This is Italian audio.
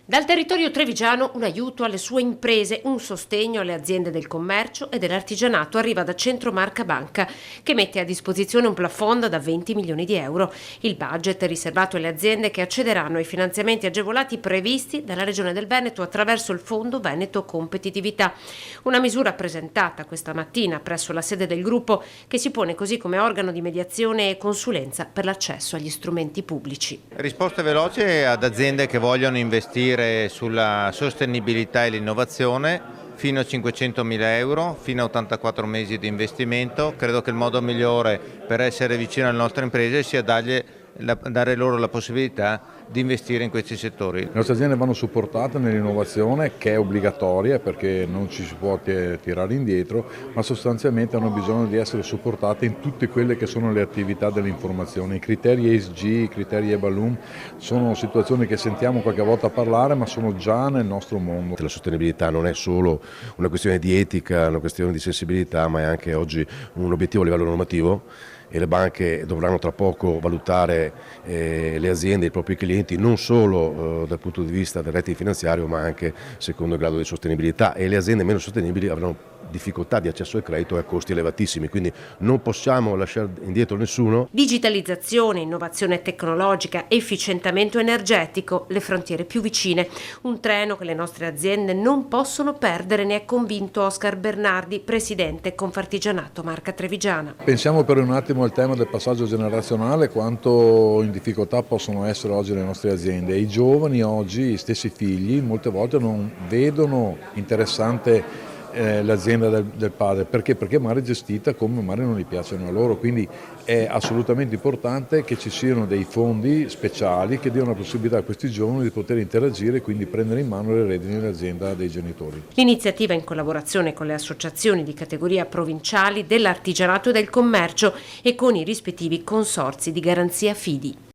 Dal territorio trevigiano un aiuto alle sue imprese, un sostegno alle aziende del commercio e dell'artigianato arriva da Centro Marca Banca, che mette a disposizione un plafond da 20 milioni di euro. Il budget è riservato alle aziende che accederanno ai finanziamenti agevolati previsti dalla Regione del Veneto attraverso il Fondo Veneto Competitività. Una misura presentata questa mattina presso la sede del gruppo, che si pone così come organo di mediazione e consulenza per l'accesso agli strumenti pubblici. Risposte veloci ad aziende che vogliono investire sulla sostenibilità e l'innovazione, fino a 500.000 euro, fino a 84 mesi di investimento. Credo che il modo migliore per essere vicino alle nostre imprese sia dare loro la possibilità di investire in questi settori. Le nostre aziende vanno supportate nell'innovazione, che è obbligatoria perché non ci si può tirare indietro, ma sostanzialmente hanno bisogno di essere supportate in tutte quelle che sono le attività dell'informazione. I criteri ESG, i criteri EBALUM sono situazioni che sentiamo qualche volta parlare, ma sono già nel nostro mondo. La sostenibilità non è solo una questione di etica, una questione di sensibilità, ma è anche oggi un obiettivo a livello normativo, e le banche dovranno tra poco valutare le aziende, i propri clienti, non solo dal punto di vista del rating finanziario, ma anche secondo il grado di sostenibilità, e le aziende meno sostenibili avranno difficoltà di accesso al credito a costi elevatissimi, quindi non possiamo lasciare indietro nessuno. Digitalizzazione, innovazione tecnologica, efficientamento energetico, le frontiere più vicine. Un treno che le nostre aziende non possono perdere, ne è convinto Oscar Bernardi, presidente Confartigianato Marca Trevigiana. Pensiamo per un attimo al tema del passaggio generazionale, quanto in difficoltà possono essere oggi le nostre aziende. I giovani oggi, gli stessi figli, molte volte non vedono interessante l'azienda del padre. Perché? Perché magari è gestita come magari non gli piacciono a loro, quindi è assolutamente importante che ci siano dei fondi speciali che diano la possibilità a questi giovani di poter interagire e quindi prendere in mano le redini dell'azienda dei genitori. L'iniziativa, in collaborazione con le associazioni di categoria provinciali dell'artigianato e del commercio e con i rispettivi consorzi di garanzia Fidi.